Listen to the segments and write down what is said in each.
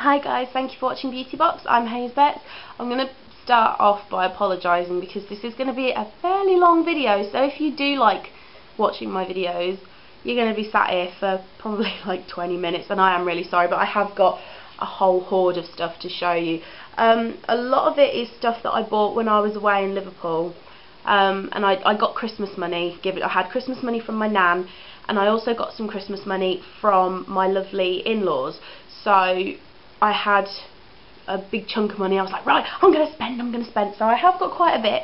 Hi guys, thank you for watching Beauty Box. I'm Haysbeth. I'm going to start off by apologising because this is going to be a fairly long video, so if you do like watching my videos, you're going to be sat here for probably like 20 minutes, and I am really sorry, but I have got a whole hoard of stuff to show you. A lot of it is stuff that I bought when I was away in Liverpool, and I got Christmas money. I had Christmas money from my nan, and I also got some Christmas money from my lovely in-laws. So I had a big chunk of money. I was like, right, I'm going to spend. So I have got quite a bit,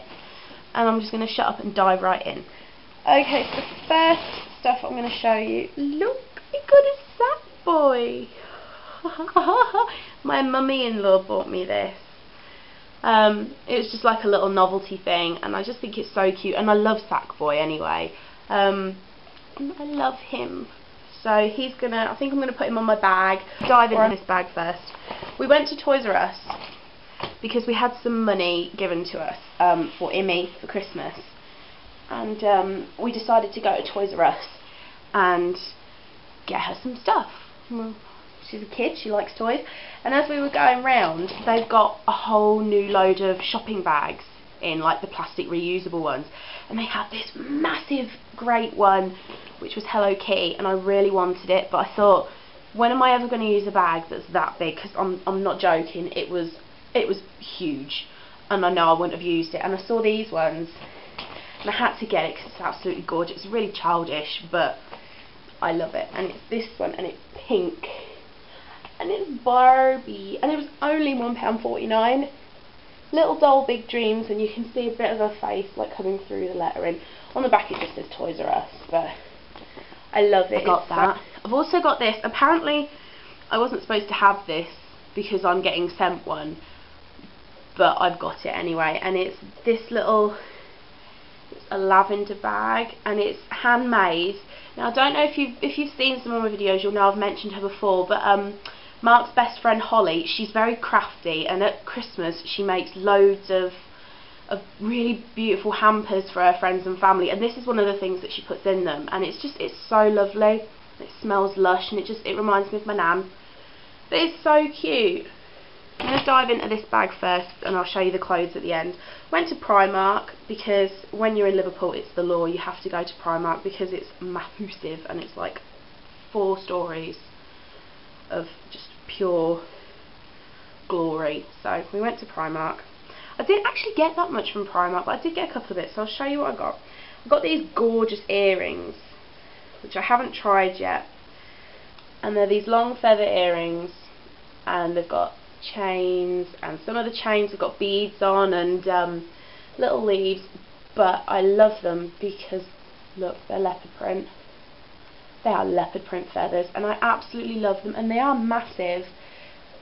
and I'm just going to shut up and dive right in. Okay, so the first stuff I'm going to show you. Look, I got a sack boy. My mummy-in-law bought me this. It was just like a little novelty thing, and I just think it's so cute, and I love Sackboy anyway. I love him. So I think I'm gonna put him on my bag. Dive into this bag first. We went to Toys R Us because we had some money given to us for Immy for Christmas, and we decided to go to Toys R Us and get her some stuff. Well, she's a kid, she likes toys, and as we were going round, they've got a whole new load of shopping bags in, like the plastic reusable ones, and they had this massive great one which was Hello Kitty, and I really wanted it, but I thought, when am I ever going to use a bag that's that big? Because I'm not joking, it was huge, and I know I wouldn't have used it. And I saw these ones and I had to get it because it's absolutely gorgeous. It's really childish, but I love it. And it's this one, and it's pink, and it's Barbie, and it was only £1.49. Little doll, big dreams, and you can see a bit of her face like coming through the lettering. On the back it just says Toys R Us, but I love it. I got that. I've also got this. Apparently I wasn't supposed to have this because I'm getting sent one, but I've got it anyway, and it's this little, it's a lavender bag, and it's handmade. Now I don't know if you've seen some of my videos, you'll know I've mentioned her before, but Mark's best friend Holly, she's very crafty, and at Christmas she makes loads of really beautiful hampers for her friends and family, and this is one of the things that she puts in them, and it's so lovely. It smells lush, and it reminds me of my nan, but it's so cute. I'm going to dive into this bag first, and I'll show you the clothes at the end. Went to Primark because when you're in Liverpool it's the law, you have to go to Primark because it's massive, and it's like 4 stories of just pure glory. So we went to Primark. I didn't actually get that much from Primark, but I did get a couple of bits, so I'll show you what I got. I got these gorgeous earrings, which I haven't tried yet, and they're these long feather earrings, and they've got chains, and some of the chains have got beads on and little leaves, but I love them because look, they're leopard print. They are leopard print feathers, and I absolutely love them, and they are massive,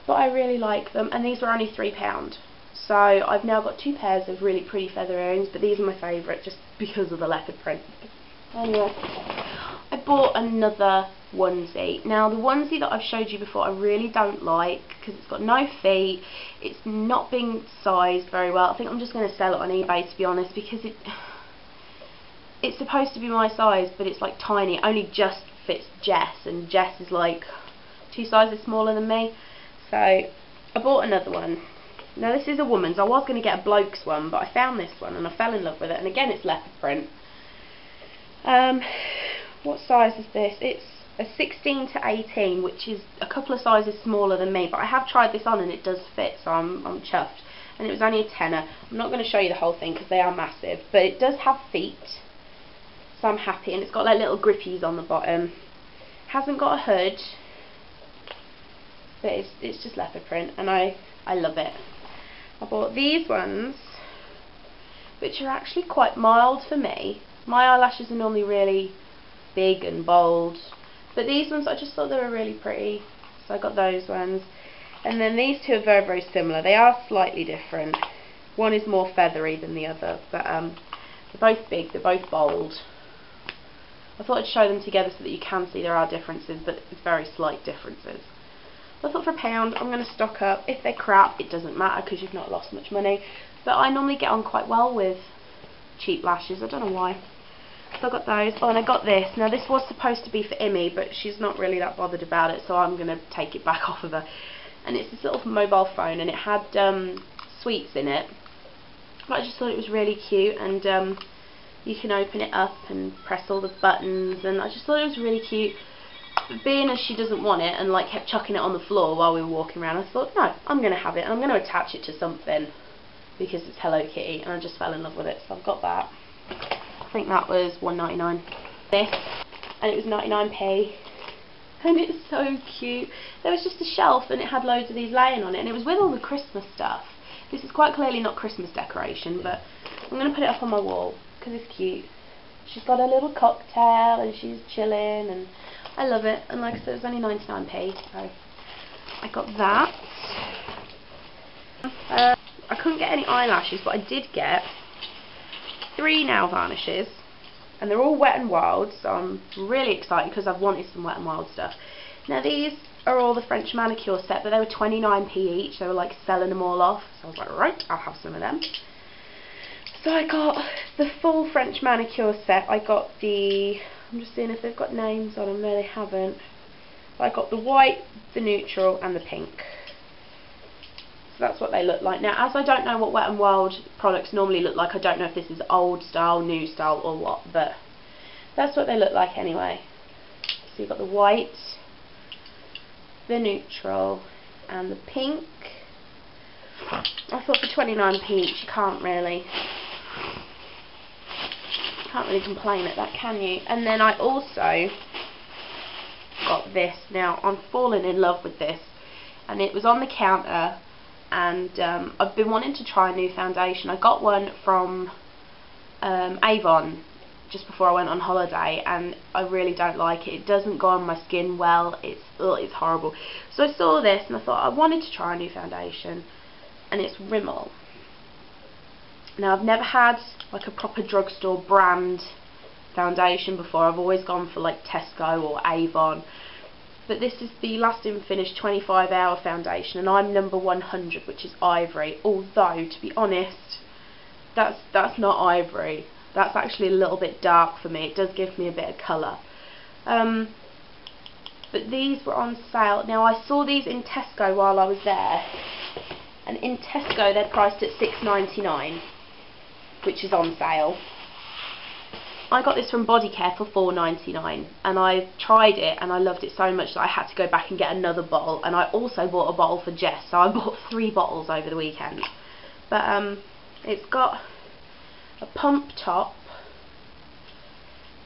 but I really like them, and these were only £3. So I've now got 2 pairs of really pretty feather earrings, but these are my favourite just because of the leopard print. Anyway, I bought another onesie. Now the onesie that I've showed you before I really don't like because it's got no feet, it's not being sized very well. I think I'm just going to sell it on eBay, to be honest, because it's supposed to be my size, but it's like tiny. It only just fits Jess, and Jess is like 2 sizes smaller than me. So I bought another one. Now this is a woman's. I was going to get a bloke's one, but I found this one and I fell in love with it, and again it's leopard print. What size is this? It's a 16 to 18, which is a couple of sizes smaller than me, but I have tried this on and it does fit, so I'm chuffed. And it was only a tenner. I'm not going to show you the whole thing because they are massive, but it does have feet, so I'm happy, and it's got like little grippies on the bottom. Hasn't got a hood, but it's just leopard print, and I love it. I bought these ones, which are actually quite mild for me. My eyelashes are normally really big and bold, but these ones I just thought they were really pretty, so I got those ones. And then these two are very, very similar. They are slightly different. One is more feathery than the other, but they're both big, they're both bold. I thought I'd show them together so that you can see there are differences, but it's very slight differences. I thought for £1 I'm going to stock up. If they're crap, it doesn't matter because you've not lost much money, but I normally get on quite well with cheap lashes, I don't know why. So I got those. Oh, and I got this. Now this was supposed to be for Immy, but she's not really that bothered about it, so I'm going to take it back off of her. and it's this little mobile phone, and it had sweets in it. But I just thought it was really cute, and you can open it up and press all the buttons, and I just thought it was really cute. But being as she doesn't want it and like kept chucking it on the floor while we were walking around, I thought, no, I'm going to have it, and I'm going to attach it to something because it's Hello Kitty, and I just fell in love with it, so I've got that. I think that was $1.99. This, and it was 99p, and it's so cute. There was just a shelf, and it had loads of these laying on it, and it was with all the Christmas stuff. This is quite clearly not Christmas decoration, but I'm going to put it up on my wall because it's cute. She's got a little cocktail and she's chilling, and I love it. And like I said, it was only 99p, so I got that. I couldn't get any eyelashes, but I did get 3 nail varnishes, and they're all Wet n Wild, so I'm really excited because I've wanted some Wet n Wild stuff. Now these are all the French manicure set, but they were 29p each. They were like selling them all off, so I was like, right, I'll have some of them. So I got the full French manicure set. I got the, I'm just seeing if they've got names on them. No, they haven't. I got the white, the neutral, and the pink. So that's what they look like. Now, as I don't know what Wet n Wild products normally look like, I don't know if this is old style, new style, or what, but that's what they look like anyway. So you've got the white, the neutral, and the pink. I thought for 29p each, you can't really complain at that, can you? And then I also got this. Now I'm falling in love with this, and it was on the counter, and I've been wanting to try a new foundation. I got one from Avon just before I went on holiday, and I really don't like it. It doesn't go on my skin well. It's horrible. So I saw this and I thought I wanted to try a new foundation, and it's Rimmel. Now I've never had like a proper drugstore brand foundation before. I've always gone for like Tesco or Avon, but this is the Lasting Finish 25-hour foundation, and I'm number 100, which is ivory. Although, to be honest, that's not ivory. That's actually a little bit dark for me. It does give me a bit of colour. But these were on sale. Now I saw these in Tesco while I was there, and in Tesco they're priced at £6.99, which is on sale. I got this from Body Care for £4.99, and I tried it and I loved it so much that I had to go back and get another bottle, and I also bought a bottle for Jess, so I bought 3 bottles over the weekend. But it's got a pump top,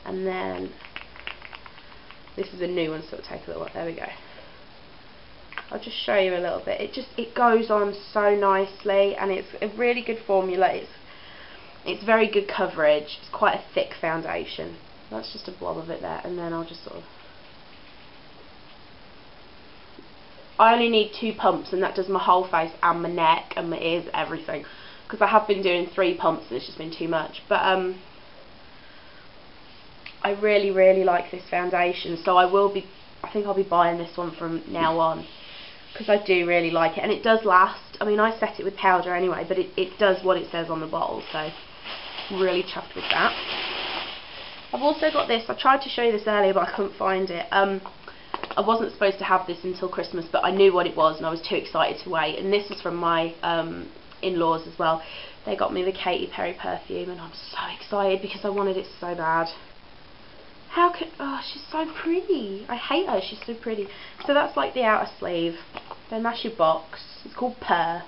and then this is a new one, so it'll take a little while. There we go. I'll just show you a little bit. It goes on so nicely, and it's a really good formula. It's very good coverage. It's quite a thick foundation. That's just a blob of it there, and then I'll just sort of, I only need 2 pumps, and that does my whole face and my neck and my ears, everything, because I have been doing 3 pumps and it's just been too much. But I really like this foundation, so I think I'll be buying this one from now on, because I do really like it, and it does last. I mean, I set it with powder anyway, but it does what it says on the bottle, so I'm really chuffed with that. I've also got this. I tried to show you this earlier, but I couldn't find it. I wasn't supposed to have this until Christmas, but I knew what it was and I was too excited to wait, and this is from my in-laws as well. They got me the Katy Perry perfume, and I'm so excited because I wanted it so bad. How could, oh, she's so pretty. I hate her, she's so pretty. So that's like the outer sleeve. Then that's your box. It's called Purr.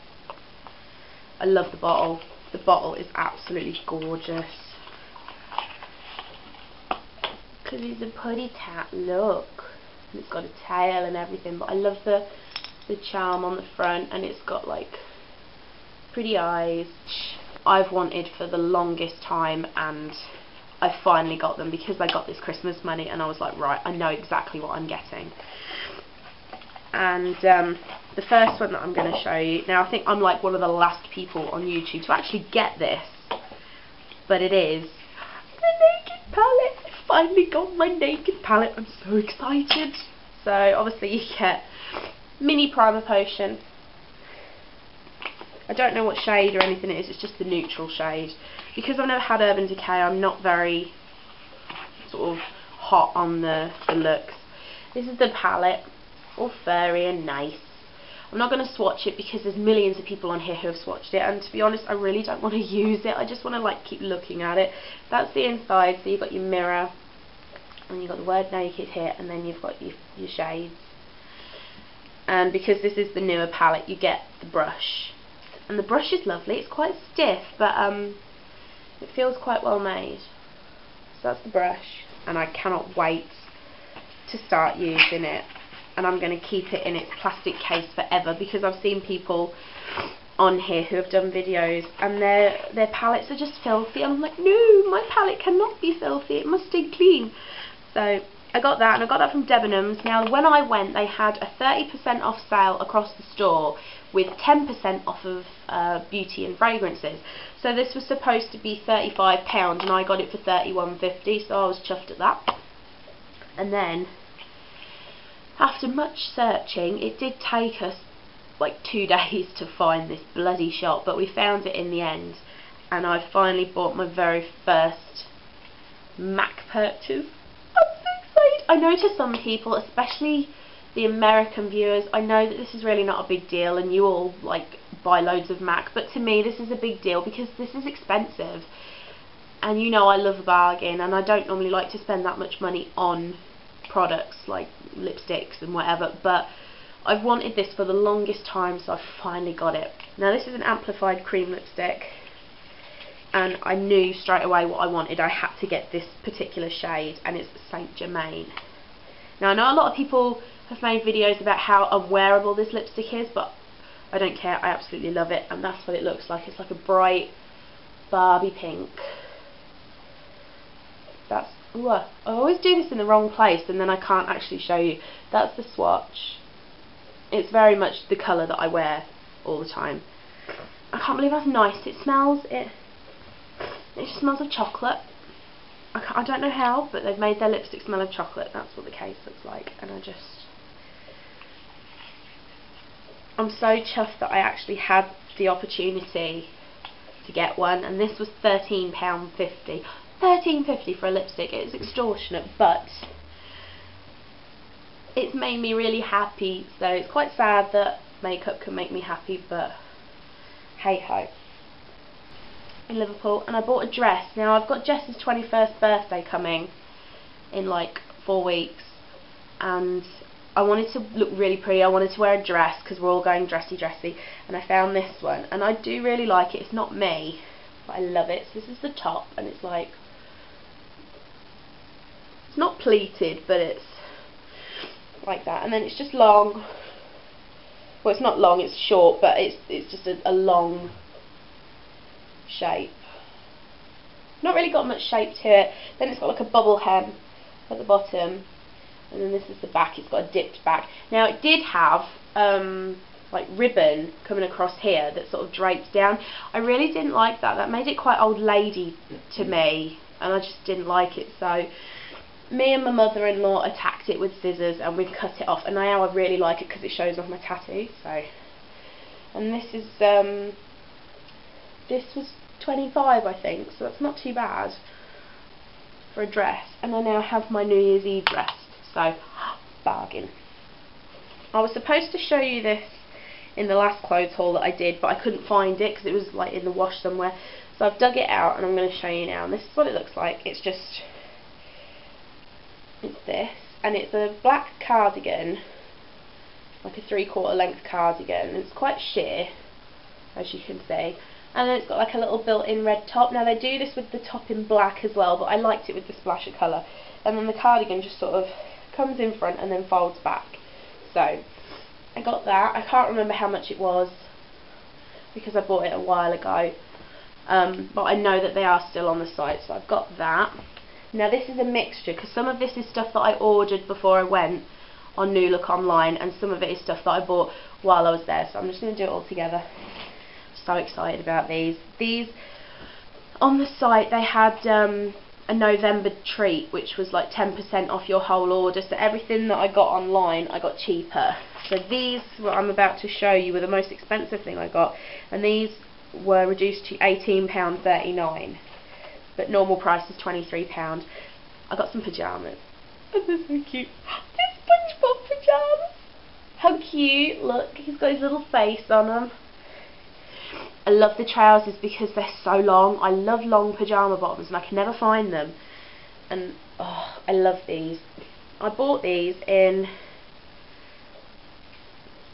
I love the bottle. The bottle is absolutely gorgeous. Because it's a putty tat look. And it's got a tail and everything, but I love the charm on the front, and it's got like pretty eyes. I've wanted for the longest time, and I finally got them because I got this Christmas money, and I was like, right, I know exactly what I'm getting. And the first one that I'm going to show you, now I think I'm like one of the last people on YouTube to actually get this, but it is the Naked Palette. I finally got my Naked Palette. I'm so excited. So obviously you get mini primer potion. I don't know what shade or anything it is, it's just the neutral shade. Because I've never had Urban Decay, I'm not very sort of hot on the looks. This is the palette, all furry and nice. I'm not going to swatch it because there's millions of people on here who have swatched it, and to be honest I really don't want to use it. I just want to like keep looking at it. That's the inside. So you've got your mirror and you've got the word naked here, and then you've got your shades. And because this is the newer palette, you get the brush, and the brush is lovely. It's quite stiff, but it feels quite well made. So that's the brush, and I cannot wait to start using it. And I'm going to keep it in its plastic case forever, because I've seen people on here who have done videos and their palettes are just filthy. I'm like, no, my palette cannot be filthy, it must stay clean. So I got that, and I got that from Debenhams. Now when I went, they had a 30% off sale across the store with 10% off of beauty and fragrances. So this was supposed to be £35 and I got it for £31.50, so I was chuffed at that. And then after much searching, it did take us like 2 days to find this bloody shop, but we found it in the end, and I finally bought my very first MAC purchase. I'm so excited. I know to some people, especially the American viewers, I know that this is really not a big deal and you all like buy loads of MAC, but to me this is a big deal because this is expensive, and you know I love a bargain, and I don't normally like to spend that much money on products like lipsticks and whatever, but I've wanted this for the longest time, so I finally got it. Now this is an amplified cream lipstick, and I knew straight away what I wanted. I had to get this particular shade, and it's Saint Germain. Now I know a lot of people have made videos about how unwearable this lipstick is, but I don't care, I absolutely love it, and that's what it looks like. It's like a bright Barbie pink. That's, ooh, I always do this in the wrong place and then I can't actually show you. That's the swatch. It's very much the colour that I wear all the time. I can't believe how nice it smells. It just smells of chocolate. I don't know how, but they've made their lipstick smell of chocolate. That's what the case looks like, and I'm so chuffed that I actually had the opportunity to get one, and this was £13.50. £13.50 for a lipstick. It's extortionate, but it's made me really happy. So it's quite sad that makeup can make me happy, but hey ho. In Liverpool, and I bought a dress. Now I've got Jess's 21st birthday coming in like 4 weeks, and I wanted to look really pretty. I wanted to wear a dress because we're all going dressy, and I found this one, and I do really like it. It's not me, but I love it. So this is the top, and it's like, it's not pleated, but it's like that, and then it's just long. Well, it's not long, it's short, but it's just a long shape. Not really got much shape to it. Then it's got like a bubble hem at the bottom, and then this is the back. It's got a dipped back. Now it did have like ribbon coming across here that sort of drapes down. I really didn't like that. That made it quite old lady to me, and I just didn't like it. So me and my mother-in-law attacked it with scissors, and we've cut it off, and now I really like it because it shows off my tattoo. So, and this is this was 25, I think, so that's not too bad for a dress. And I now have my New Year's Eve dress, so bargain. I was supposed to show you this in the last clothes haul that I did, but I couldn't find it because it was like in the wash somewhere, so I've dug it out and I'm going to show you now. And this is what it looks like. It's this, and it's a black cardigan, like a 3/4 length cardigan, and it's quite sheer, as you can see. And then it's got like a little built-in red top. Now they do this with the top in black as well, but I liked it with the splash of colour. And then the cardigan just sort of comes in front and then folds back. So I got that. I can't remember how much it was because I bought it a while ago, but I know that they are still on the site, so I've got that. Now this is a mixture, because some of this is stuff that I ordered before I went on New Look online, and some of it is stuff that I bought while I was there, so I'm just going to do it all together. So excited about these. These, on the site they had a November treat, which was like 10% off your whole order, so everything that I got online I got cheaper. So these, what I'm about to show you, were the most expensive thing I got, and these were reduced to £18.39, but normal price is £23. I got some pyjamas, and they're so cute. They're SpongeBob pyjamas. How cute, look, he's got his little face on him. I love the trousers because they're so long. I love long pyjama bottoms and I can never find them. And oh, I love these. I bought these in,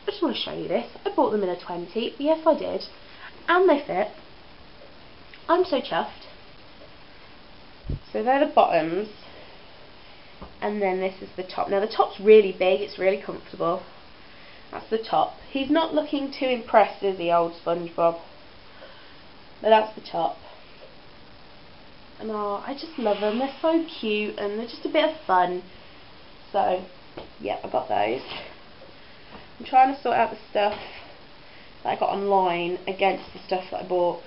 I just want to show you this. I bought them in a 20. Yes, I did. And they fit. I'm so chuffed. So they're the bottoms. And then this is the top. Now the top's really big. It's really comfortable. That's the top. He's not looking too impressed, is he, old SpongeBob? But that's the top. And oh, I just love them. They're so cute and they're just a bit of fun. So, yeah, I got those. I'm trying to sort out the stuff that I got online against the stuff that I bought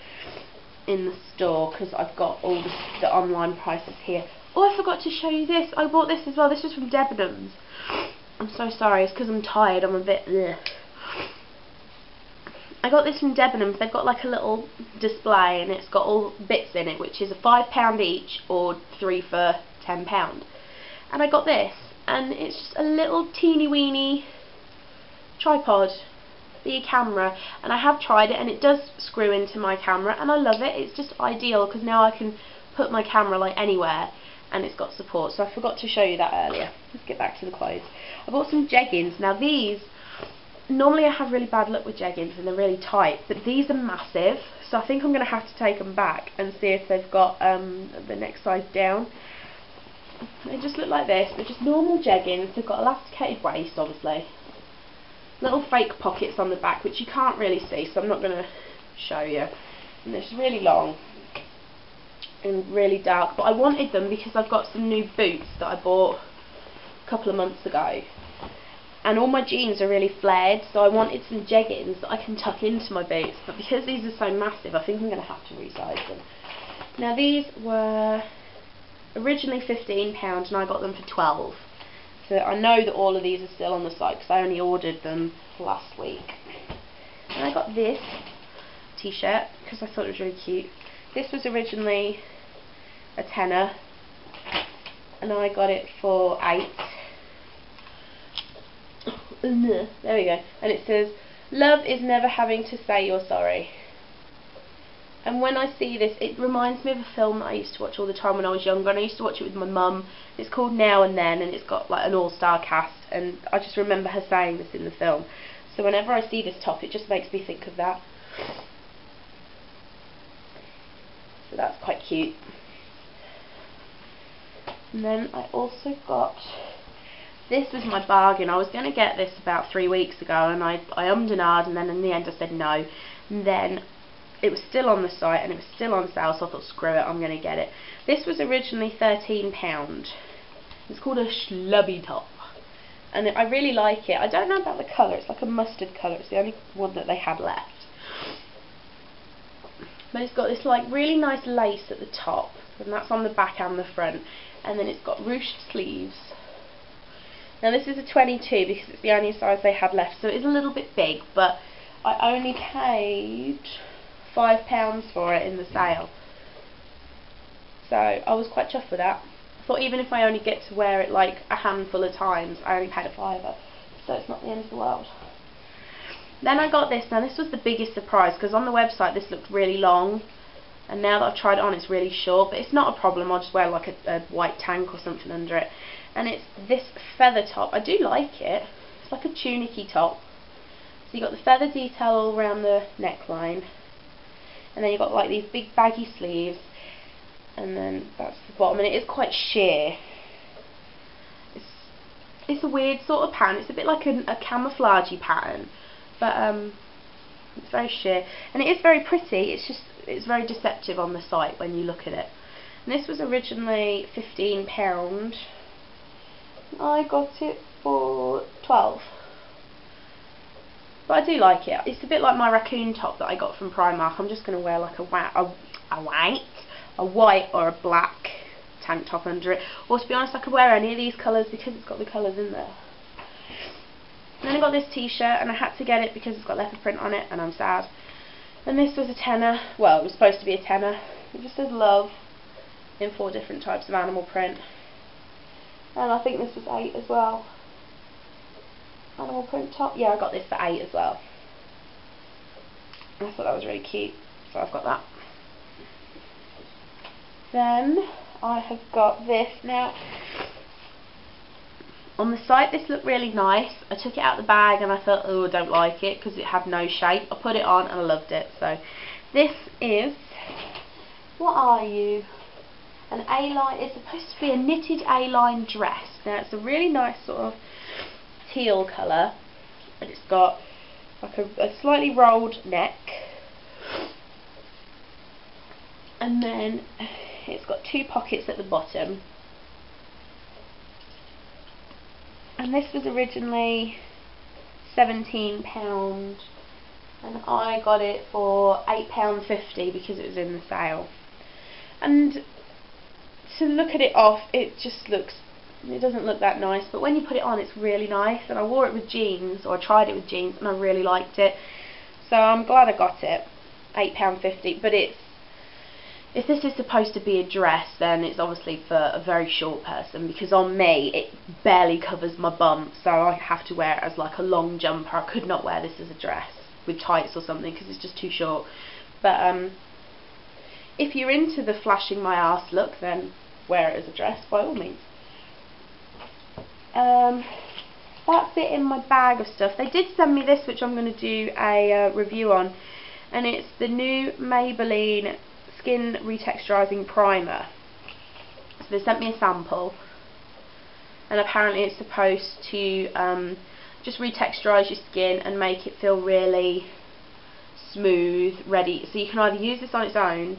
in the store, because I've got all the online prices here. Oh, I forgot to show you this. I bought this as well. This was from Debenhams. I'm so sorry. It's because I'm tired. I'm a bit ugh. I got this from Debenhams. They've got like a little display and it's got all bits in it, which is a £5 each or 3 for £10. And I got this, and it's just a little teeny weeny tripod for your camera, and I have tried it and it does screw into my camera and I love it. It's just ideal because now I can put my camera like anywhere and it's got support. So I forgot to show you that earlier. Let's get back to the clothes. I bought some jeggings. Now these, normally I have really bad luck with jeggings and they're really tight, but these are massive, so I think I'm going to have to take them back and see if they've got the next size down. They just look like this. They're just normal jeggings. They've got elasticated waist, obviously. Little fake pockets on the back, which you can't really see, so I'm not going to show you. And they're just really long and really dark, but I wanted them because I've got some new boots that I bought a couple of months ago. And all my jeans are really flared, so I wanted some jeggings that I can tuck into my boots. But because these are so massive, I think I'm going to have to resize them. Now these were originally £15 and I got them for 12. So I know that all of these are still on the site because I only ordered them last week. And I got this t-shirt because I thought it was really cute. This was originally a tenner and I got it for 8. There we go. And it says, "Love is never having to say you're sorry." And when I see this, it reminds me of a film that I used to watch all the time when I was younger, and I used to watch it with my mum. It's called Now and Then, and it's got like an all-star cast, and I just remember her saying this in the film. So whenever I see this top, it just makes me think of that. So that's quite cute. And then I also got, this was my bargain. I was going to get this about 3 weeks ago, and I ummed and ahed, and then in the end I said no. And then it was still on the site and it was still on sale, so I thought, screw it, I'm going to get it. This was originally £13. It's called a schlubby top, and I really like it. I don't know about the colour. It's like a mustard colour. It's the only one that they had left. But it's got this like really nice lace at the top, and that's on the back and the front, and then it's got ruched sleeves. Now this is a 22 because it's the only size they had left, so it is a little bit big, but I only paid £5 for it in the sale, so I was quite chuffed with that. I thought even if I only get to wear it like a handful of times, I only paid £5, so it's not the end of the world. Then I got this. Now this was the biggest surprise because on the website this looked really long, and now that I've tried it on it's really short, but it's not a problem. I'll just wear like a white tank or something under it, and it's this feather top. I do like it. It's like a tunicky top, so you got the feather detail all around the neckline, and then you've got like these big baggy sleeves, and then that's the bottom, and it is quite sheer. It's a weird sort of pattern. It's a bit like a camouflagey pattern, but it's very sheer, and it is very pretty. It's very deceptive on the site when you look at it. And this was originally £15. I got it for 12. But I do like it. It's a bit like my raccoon top that I got from Primark. I'm just going to wear like a white or a black tank top under it. Or to be honest, I could wear any of these colours because it's got the colours in there. And then I got this t-shirt, and I had to get it because it's got leopard print on it, and I'm sad. And this was a tenner. Well, it was supposed to be a tenner. It just says love in 4 different types of animal print. And I think this was 8 as well. animal print top. Yeah, I got this for 8 as well. I thought that was really cute, so I've got that. Then I have got this. Now, on the site this looked really nice. I took it out of the bag and I thought, oh, I don't like it because it had no shape. I put it on and I loved it. So this is, what are you? An A-line. It's supposed to be a knitted A-line dress. Now it's a really nice sort of teal colour, and it's got like a slightly rolled neck, and then it's got 2 pockets at the bottom. And this was originally £17, and I got it for £8.50 because it was in the sale. And to look at it off, it doesn't look that nice, but when you put it on it's really nice. And I wore it with jeans, or I tried it with jeans, and I really liked it, so I'm glad I got it. £8.50, but if this is supposed to be a dress, then it's obviously for a very short person, because on me it barely covers my bum, so I have to wear it as like a long jumper. I could not wear this as a dress with tights or something because it's just too short. But if you're into the flashing my ass look, then wear it as a dress by all means. That's it in my bag of stuff. They did send me this, which I'm going to do a review on, and it's the new Maybelline Skin Retexturizing Primer. So they sent me a sample, and apparently it's supposed to just retexturize your skin and make it feel really smooth, ready. So you can either use this on its own,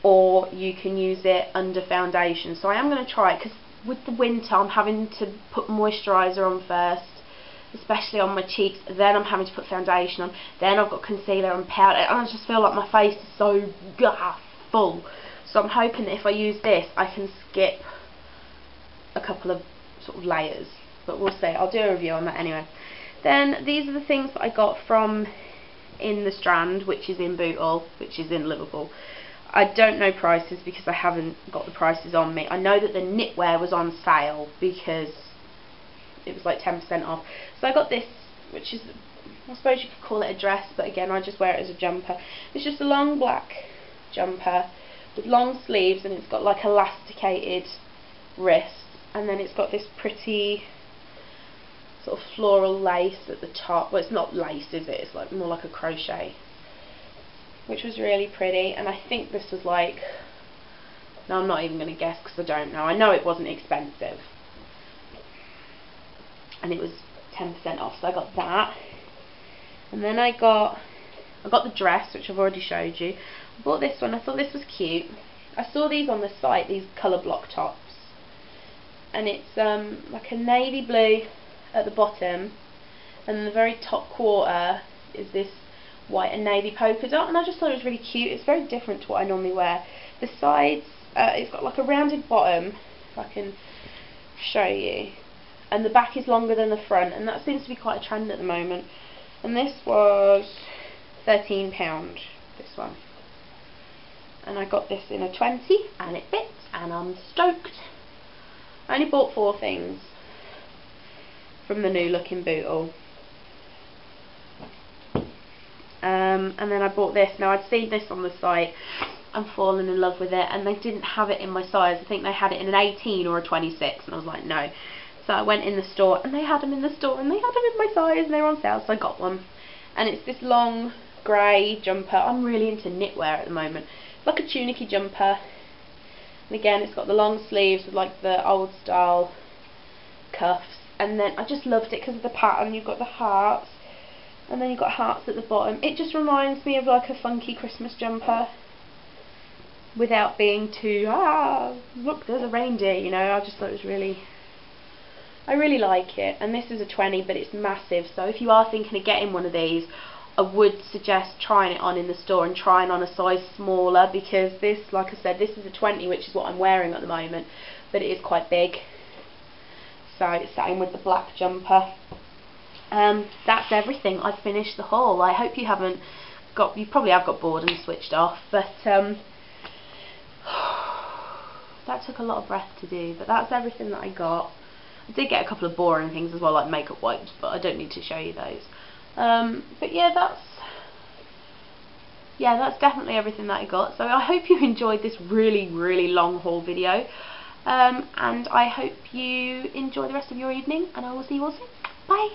or you can use it under foundation. So I am going to try it, because with the winter I'm having to put moisturiser on first, especially on my cheeks, then I'm having to put foundation on, then I've got concealer and powder, and I just feel like my face is so full. So I'm hoping that if I use this I can skip a couple of sort of layers, but we'll see. I'll do a review on that anyway. Then these are the things that I got from In the Strand, which is in Bootle, which is in Liverpool. I don't know prices because I haven't got the prices on me. I know that the knitwear was on sale because it was like 10% off. So I got this, which is, I suppose you could call it a dress, but again I just wear it as a jumper. It's just a long black jumper with long sleeves, and it's got like elasticated wrists, and then it's got this pretty sort of floral lace at the top. Well, it's not lace, is it? It's like more like a crochet, which was really pretty. And I think this was like, no, I'm not even going to guess because I don't know. I know it wasn't expensive, and it was 10% off, so I got that. And then I got the dress, which I've already showed you. I bought this one. I thought this was cute. I saw these on the site, these colour block tops, and it's like a navy blue at the bottom, and the very top quarter is this white and navy polka dot, and I just thought it was really cute. It's very different to what I normally wear. The sides, it's got like a rounded bottom, if I can show you, and the back is longer than the front, and that seems to be quite a trend at the moment. And this was £13, this one, and I got this in a 20, and it fits, and I'm stoked. I only bought 4 things from the New Look in Bootle. And then I bought this. Now, I'd seen this on the site and fallen in love with it, and they didn't have it in my size. I think they had it in an 18 or a 26, and I was like, no. So I went in the store, and they had them in the store, and they had them in my size, and they were on sale, so I got one. And it's this long grey jumper. I'm really into knitwear at the moment. It's like a tunicky jumper, and again it's got the long sleeves with like the old style cuffs, and then I just loved it because of the pattern. You've got the hearts, and then you've got hearts at the bottom. It just reminds me of like a funky Christmas jumper without being too, look, there's a reindeer, you know. I just thought it was really, I really like it. And this is a 20, but it's massive, so if you are thinking of getting one of these, I would suggest trying it on in the store and trying on a size smaller, because this, like I said, this is a 20, which is what I'm wearing at the moment, but it is quite big. So it's same with the black jumper. That's everything. I've finished the haul. I hope you haven't got, you probably have got bored and switched off, but that took a lot of breath to do. But that's everything that I got. I did get a couple of boring things as well, like makeup wipes, but I don't need to show you those. But yeah, that's definitely everything that I got. So I hope you enjoyed this really, really long haul video. And I hope you enjoy the rest of your evening, and I will see you all soon. Bye!